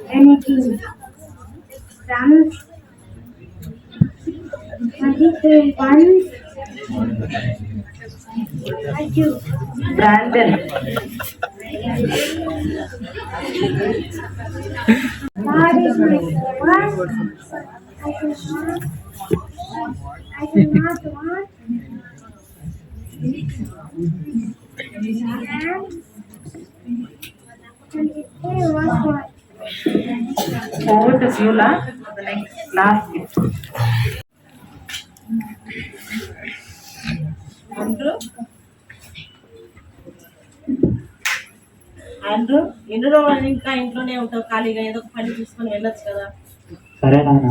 Anything. Brandon. God is my what? I do not want. Over to Sula, the next last gift. Andrew ఎన్ని రోజులు ఇంకా ఇంట్లోనే ఉంటావు ఖాళీగా ఏదో ఒక పని చూసుకొని వెళ్ళొచ్చు కదా. సరే నాన్న.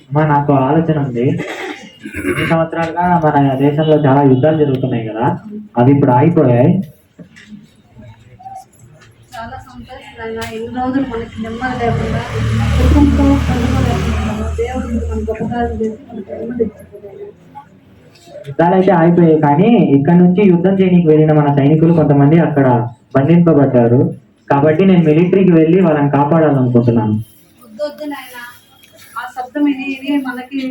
అమ్మా నాకు ఆలోచన ఉంది. ఈ సంవత్సరాలుగా మన దేశంలో చాలా యుద్ధాలు జరుగుతున్నాయి కదా, అవి ఇప్పుడు ఆగిపోయాయి. చాలా సంతోషంగా ఎన్ని రోజులు మనకి నెమ్మది లేకుండా కుటుంబంతో దేవుడు మన గొప్పకాలు చేసి మనకు నెమ్మది ఇచ్చిపోయాడు. యుద్ధాలు అయితే ఆగిపోయాయి, కానీ ఇక్కడ నుంచి యుద్ధం చేయడానికి వెళ్ళిన మన సైనికులు కొంతమంది అక్కడ బంధింపబడ్డారు. కాబట్టి నేను మిలిటరీకి వెళ్ళి వాళ్ళని కాపాడాలనుకుంటున్నాను. వద్దు నాయన, ఆ శబ్దం ఇది మనకి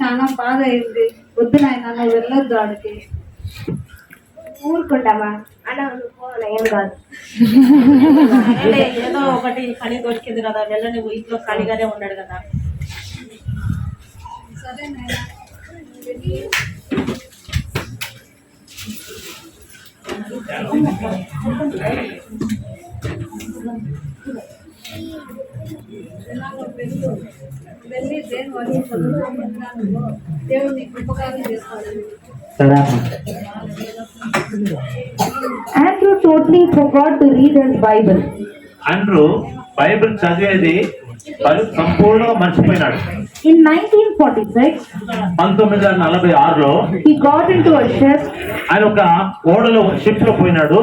చాలా బాధ అయింది. వద్దు నాయన, నువ్వు వెళ్ళొద్దు ఆడికి. ఊరుకుంటావా అలా ఏం కాదు. ఏదో ఒకటి పని దొరికింది కదా, వెళ్ళని ఇంట్లో ఖాళీగానే ఉన్నాడు కదా. సరే నాయన. వెళ్ళి దేవుని దేవుడిని ఉపకారం చేసుకోవాలి. Andrew totally forgot to read his Bible. Andrew Bible చదివేది సంపూర్ణంగా మర్చిపోయినాడు. In 1946, 1946లో he got into a ship ఆయన ఒక ఓడలో షిప్ లో పోయినాడు.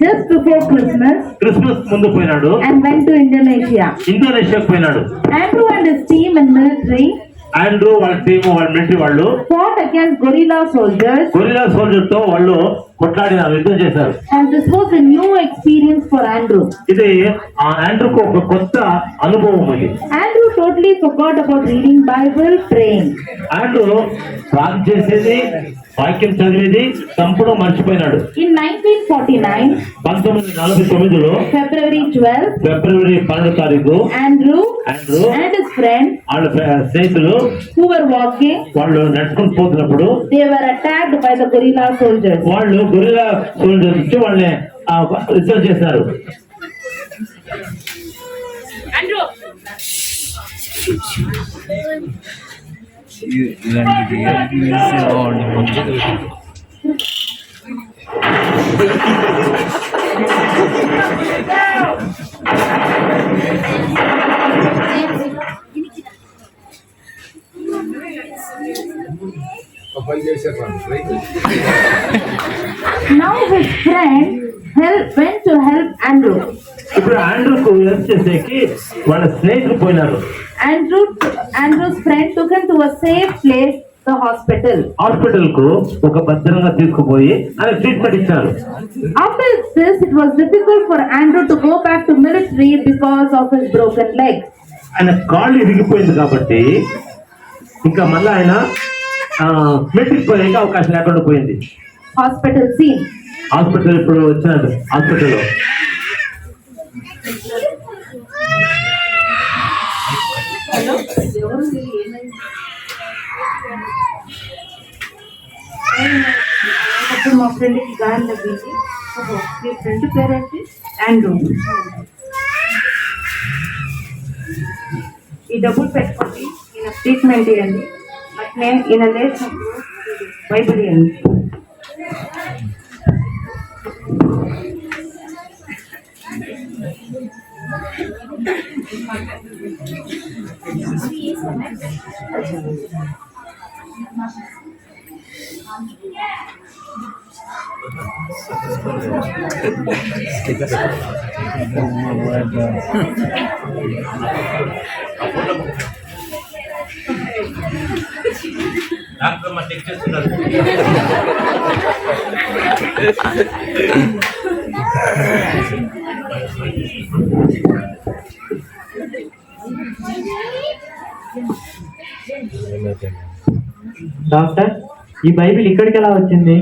just before క్రిస్మస్ ముందు పోయినాడు. and went to Indonesia. ఇండోనేషియాకు పోయినాడు. Andrew and his team in military Andrew వాళ్ళ టీము వాళ్ళ మిలిటరీ వాళ్ళు fought against guerrilla soldiers. Guerrilla soldier తో వాళ్ళు కొట్లాడిన యుద్ధం చేశారు. And this was a new experience for Andrew. ఇది ఆ ఆండ్రూకు ఒక కొత్త అనుభవం ఉంది. Andrew totally forgot about reading Bible, praying. Andrew ప్రార్థన చేసేది, వాక్యం చదివేది సంపూర్ణంగా మర్చిపోయినాడు. In 1949, 1949లో February 12, ఫిబ్రవరి 12వ తారీఖు Andrew and his friend వాళ్ళ స్నేహితులు who were walking, వాళ్ళు నడుచుకుని పోతున్నప్పుడు they were attacked by the guerrilla soldiers. వాళ్ళు గొరిల్లా సోల్జర్స్ వచ్చి వాళ్ళని యుద్ధం చేశారు. Now his friend went to help Andrew. ఇప్పుడు ఆండ్రూకు హెల్ప్ చేసేకి వాళ్ళ స్నేహితులు పోయినారు. Andrew's friend took him to a safe place, the hospital. Hospital కు ఒక భద్రంగా తీసుకుపోయి ఆయన ట్రీట్మెంట్ ఇచ్చారు. After this, it was difficult for Andrew to go back to military because of his broken leg. ఆయన కాళ్ళు ఇరిగిపోయింది కాబట్టి ఇంకా మళ్ళీ ఆయన మెట్రిక్ పోయేకి అవకాశం లేకుండా పోయింది. Hospital scene. హాస్పిటల్ ఇప్పుడు వచ్చినాడు. హాస్పిటల్లో అప్పుడు మా ఫ్రెండ్కి గాలి తగ్గింది. మీ ఫ్రెండ్ పేరేంటి? ఆండ్రూ. ఈ డబ్బులు పెట్టుకోండి, ఈయన ట్రీట్మెంట్ ఇవ్వండి. అట్లే ఈయన లేచినప్పుడు బైబిల్ ఇవ్వండి. డాక్టర్ చెక్ చేస్తున్నారు. డాక్టర్, ఈ బైబిల్ ఇక్కడికి ఎలా వచ్చింది?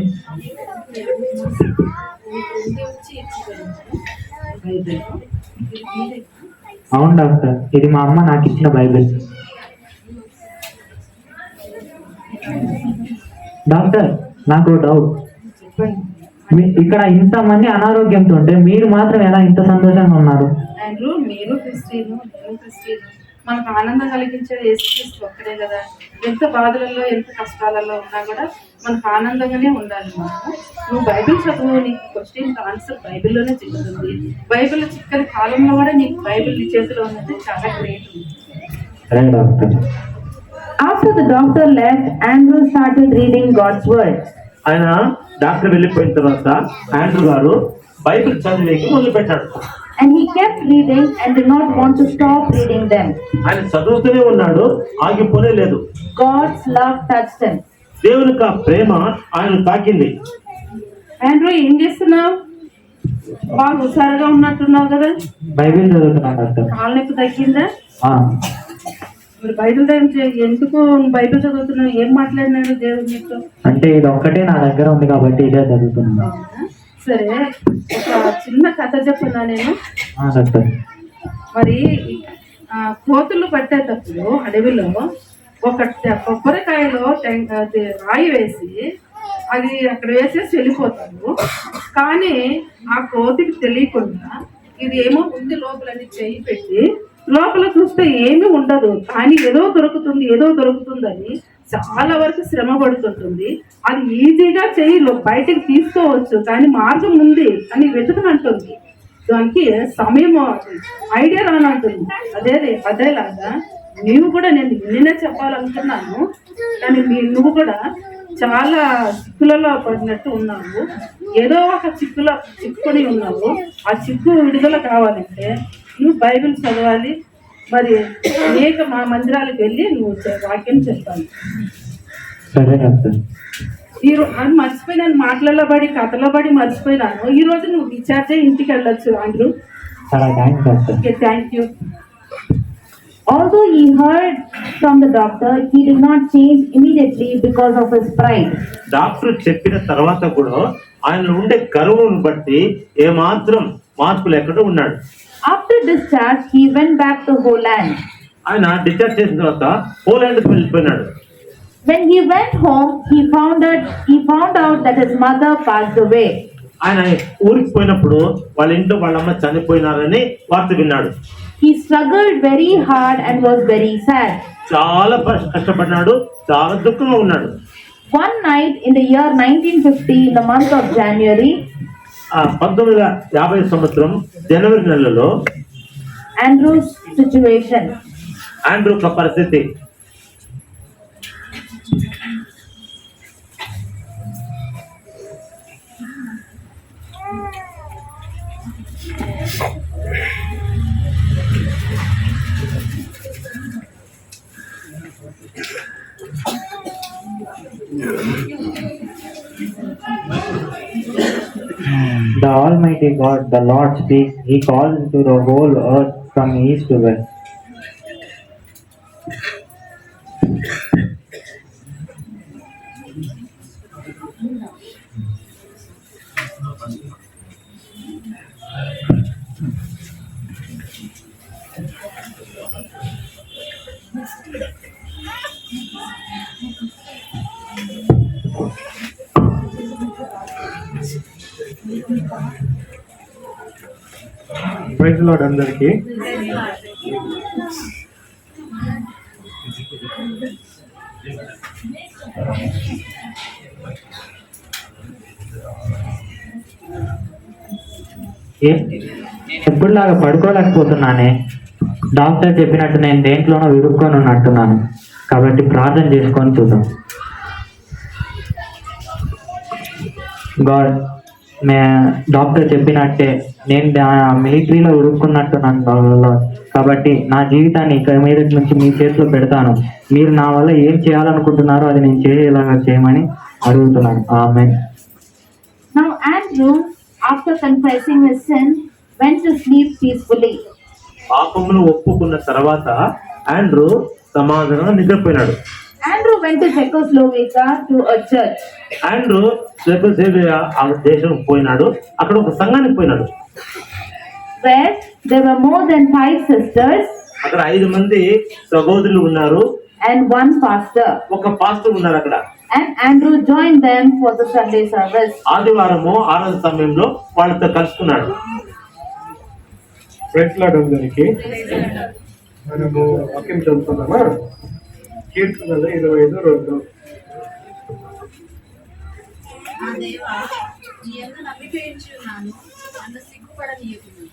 అవును డాక్టర్, ఇది మా అమ్మ నాకు ఇచ్చిన బైబిల్. డాక్టర్, నాకు డౌట్. ఇక్కడ ఇంతమంది అనారోగ్యంతో ఉంటే మీరు మాత్రం ఎలా ఇంత సంతోషంగా ఉన్నారు? ఆండ్రూ, మీరు క్రిస్టియను, నేను క్రిస్టియను. మనకు ఆనందం కలిగించేది యేసుక్రీస్తు ఒక్కడే కదా. ఎంత బాధలలో ఎంత కష్టాలలో ఉన్నా కూడా మనకు ఆనందంగానే ఉండాలి. నువ్వు బైబిల్ చదువు, నీకు క్వశ్చన్ ఆన్సర్ బైబిల్లోనే చిక్కుతుంది. బైబిల్ చిక్కని కాలంలో కూడా నీకు బైబిల్ నీ చేతిలో ఉన్నది చాలా గ్రేట్. సరే doctor. After the doctor left, Andrew started reading God's word. ఆయన డాక్టర్ వెళ్ళిపోయిన తర్వాత ఆండ్రూ గారు బైబిల్ చదివేకి మొదలు పెట్టాడు. And he kept reading and did not want to stop reading them. ఆయన చదువుతూనే ఉన్నాడు, ఆగిపోనే లేదు. God's love touched him. దేవుని యొక్క ప్రేమ ఆయన తాకింది. ఆండ్రూ, ఏం చేస్తున్నావు? బాగా హుషారుగా ఉన్నట్టున్నావు కదా. బైబిల్ చదువుతున్నాను డాక్టర్. కాళ్ళ నొప్పి తగ్గిందా? ఆ, మరి బైబిల్ ఎందుకు బైబిల్ చదువుతున్నావు? ఏం మాట్లాడినాడు దేవుడు నీతో? అంటే ఇది ఒక్కటే నా దగ్గర ఉంది కాబట్టి ఇదే చదువుతున్నాను. సరే, ఒక చిన్న కథ చెప్పున్నా నేను. డాక్టర్. మరి కోతులు పట్టేటప్పుడు అడవిలో ఒక కొబ్బరికాయలో రాయి వేసి అది అక్కడ వేసేసి వెళ్ళిపోతారు. కానీ ఆ కోతికి తెలియకుండా ఇది ఏమో ఉంది లోపలని చెయ్యి పెట్టి లోపల చూస్తే ఏమీ ఉండదు, కానీ ఏదో దొరుకుతుందని చాలా వరకు శ్రమ పడుతుంటుంది. అది ఈజీగా చెయ్యి బయటకు తీసుకోవచ్చు, కానీ మార్గం ఉంది అని వెతుకనంటుంది. దానికి సమయం ఐడియా రానంటుంది. అదేలాగా నీవు కూడా, నేను నిన్నే చెప్పాలనుకున్నాను, కానీ నువ్వు కూడా చాలా చిక్కులలో పడినట్టు ఉన్నావు. ఏదో ఒక చిక్కుని ఉన్నావు. ఆ చిక్కు విడుదల కావాలంటే నువ్వు బైబిల్ చదవాలి. మరి అనేక మందిరాలకు వెళ్ళి నువ్వు వాక్యం చెప్తాను. సరే డాక్టర్. అది మర్చిపోయినాను, మాటలలో పడి కథలో పడి మర్చిపోయినాను. ఈ రోజు నువ్వు డిశ్చార్జ్ అయ్యి ఇంటికి వెళ్ళొచ్చు ఆండ్రూ. చాలా thanks doctor. Okay, thank you. Although he heard from the doctor, he did not change immediately because of his pride. Doctor చెప్పిన తర్వాత కూడా ఆయన ఉండే గర్వం బట్టి ఏమాత్రం మార్పు లేకుండా ఉన్నాడు. After discharge, he went back to Holland. ఆయన డిశ్చార్జ్ చేసిన తర్వాత పోలాండ్కి వెళ్ళిపోయినాడు. When he went home, he found out that his mother passed away. ఆయన ఊరికి పోయినప్పుడు వాళ్ళ ఇంట్లో వాళ్ళమ్మ చనిపోయినారని వార్త విన్నాడు. He struggled very hard and was very sad. చాలా కష్టపడినాడు, చాలా దుఃఖంగా ఉన్నాడు. One night in the year 1950, in the month of January, 1950 సంవత్సరం జనవరి నెలలో Andrew's situation. ఆండ్రూ యొక్క పరిస్థితి. The Almighty God, the Lord speaks. He calls to the whole earth from east to west. Praise Lord అందరికీ. ఎప్పుడులాగా పడుకోలేకపోతున్నానే. Doctor చెప్పినట్టు నేను దేంట్లోనో విరుక్కొని ఉన్నట్టున్నాను. కాబట్టి ప్రార్థన చేసుకొని చూద్దాం. గాడ్, డాక్టర్ చెప్పినట్టే నేను మిలిటరీలో ఉరుక్కున్నట్టున్నాను. కాబట్టి నా జీవితాన్ని ఇక మీద నుంచి మీ చేతిలో పెడతాను. మీరు నా వల్ల ఏం చేయాలనుకుంటున్నారో అది నేను చేసేలాగా చేయమని అడుగుతున్నాను. ఆమేన్. Andrew, after confessing his sin, went to sleep peacefully. పాపమును ఒప్పుకున్న తర్వాత ఆండ్రూ సమాధానంగా నిద్రపోయినాడు. Andrew went to Czechoslovakia to a church. Andrew Czechoslovakia ఆ దేశం పోయినాడు. అక్కడ ఒక సంఘానికి పోయినాడు. Where there were more than 5 sisters అక్కడ 5 మంది సహోదరులు ఉన్నారు. and 1 pastor. ఒక పాస్టర్ ఉన్నారు అక్కడ. And Andrew joined them for the Sunday service. ఆదివారము ఆరాధన సమయంలో వాళ్ళతో కలుసుకున్నాడు. ప్రైజ్ లార్డ్ అందరికి. మనము వాక్యం చదువుతున్నామా? కీర్తనలు 25:2. నా దేవా, నీ యందు నమ్మిక ఉన్నాను, నన్ను సిగ్గుపడనీయకుము,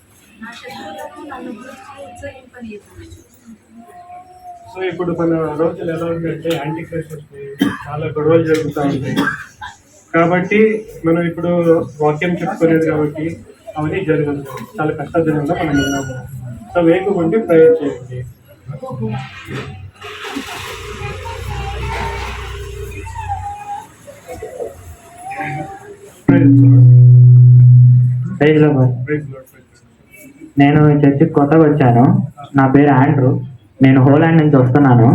నా శత్రువులను నన్ను గురించి ఉత్సహింపనీయకుము. సో ఇప్పుడు మన రోజులు ఎలా ఉందంటే యాంటీ క్రైస్ట్ వస్తాయి, చాలా గొడవలు జరుగుతూ ఉంటాయి. కాబట్టి మనం ఇప్పుడు వాక్యం చెప్పుకునేది కాబట్టి అవన్నీ జరగదు. చాలా కష్టదినంగా మనం ఉన్నాము. సో వేగం ప్రేయర్ చేయండి. Praise Lord. నేను చర్చికి కొత్తగా వచ్చాను. నా పేరు ఆండ్రూ. నేను హోలాండ్ నుంచి వస్తున్నాను.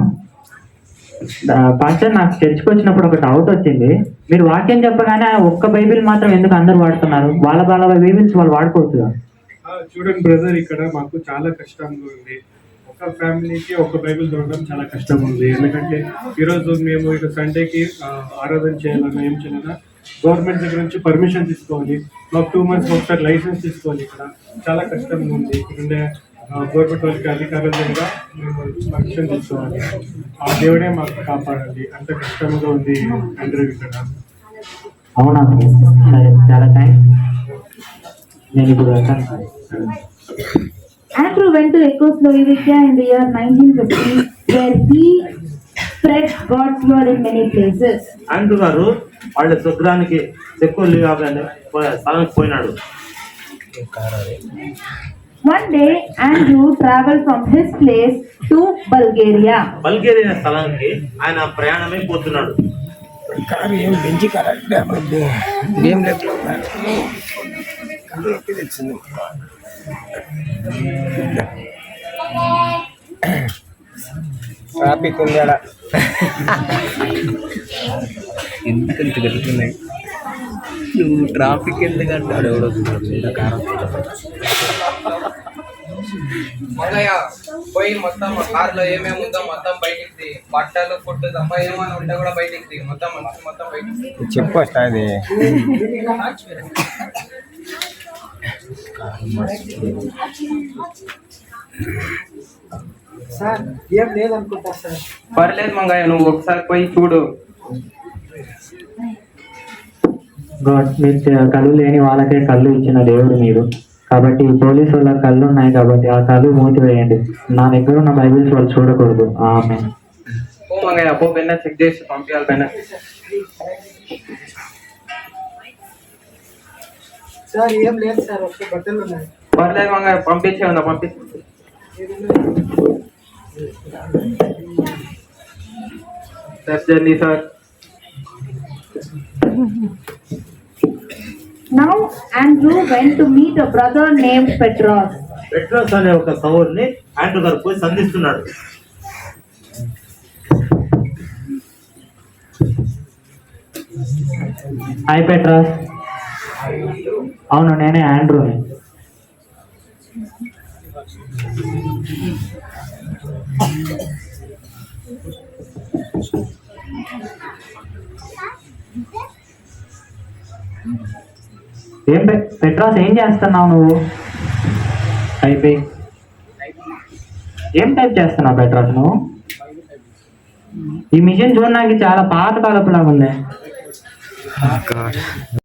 పాస్టర్, నాకు చర్చికి వచ్చినప్పుడు ఒక డౌట్ వచ్చింది. మీరు వాక్యం చెప్పగానే ఒక్క బైబిల్ మాత్రం ఎందుకు అందరు వాడుతున్నారు? వాళ్ళ బైబిల్స్ వాళ్ళు వాడుకోవచ్చుగా? చూడండి బ్రదర్, ఇక్కడ మాకు చాలా కష్టంగా ఉంది. ఒక ఫ్యామిలీకి ఒక బైబిల్ దొరకడం చాలా కష్టం ఉంది. ఎందుకంటే ఈరోజు మేము ఇక సండేకి ఆరాధన చేయాలన్నా ఏం చేయాలన్నా గవర్నమెంట్ దగ్గర నుంచి పర్మిషన్ తీసుకోవాలి. మాకు 2 months ఒకసారి లైసెన్స్ తీసుకోవాలి. ఇక్కడ చాలా కష్టంగా ఉంది. ఇక్కడ గవర్నమెంట్ వాళ్ళకి అధికారుల దగ్గర మేము పర్మిషన్ తీసుకోవాలి. ఆ దేవుడే మాకు కాపాడాలి. అంత కష్టంగా ఉంది ఆండ్రూ ఇక్కడ. అవునా? సరే, చాలా థ్యాంక్స్. నేను ఇప్పుడు వెళ్తాను. Andrew went to Czechoslovakia in the year 1950, where he spread God's word in many places. Andrew గారు వాళ్ళ స్వగ్రానికి స్థలానికి పోయినాడు. One day, Andrew traveled from his place to Bulgaria. Bulgaria స్థలానికి ఆయన ప్రయాణమై పోతున్నాడు. ట్రాఫిక్ ఉంది ఆడ. ఎందుకంత గట్టున్నాయి నువ్వు? ట్రాఫిక్ ఎందుకంటాడు ఎవడో మంగయ్య పోయి మొత్తం కార్లో ఏమేమి ఉందో మొత్తం బయటికి బట్టలు ఫుడ్ తప్ప ఏమైనా ఉంటే కూడా బయటికి మొత్తం మొత్తం బయటికి చెప్పు వస్తుంది. సార్ ఏం లేదనుకుంటా సార్. పర్లేదు మంగయ్య, నువ్వు ఒకసారి పోయి చూడు. గాడ్, మీరు కళ్ళు లేని వాళ్ళకే కళ్ళు ఇచ్చిన దేవుడు మీరు. కాబట్టి పోలీసు వాళ్ళ కళ్ళు ఉన్నాయి కాబట్టి ఆ కళ్ళు మూసివేయండి. నా దగ్గర ఉన్న బైబిల్స్ వాళ్ళు చూడకూడదు. ఆమేన్. ఓ మంగయ్య, పో బెన్న చెక్ చేసి పంపించాలి బెన్న. సార్ ఏం లేదు సార్, ఒక బట్టలు ఉన్నాయి. పర్లేదు మంగయ్య, పంపించే ఉందా? పంపించే. Journey sir. Now, Andrew went to meet a brother named Petros. Petros అనే ఒక సహోదరుని ఆండ్రూ గారు పోయి సంధిస్తున్నాడు. Hi Petras. అవును, నేనే ఆండ్రూని. పెట్రాస్, ఏం చేస్తున్నావు నువ్వు? టైపింగ్. ఏం టైప్ చేస్తున్నావు పెట్రాస్ నువ్వు? ఈ మిషన్ చూడడానికి చాలా పాత కాలపు లాగా ఉంది.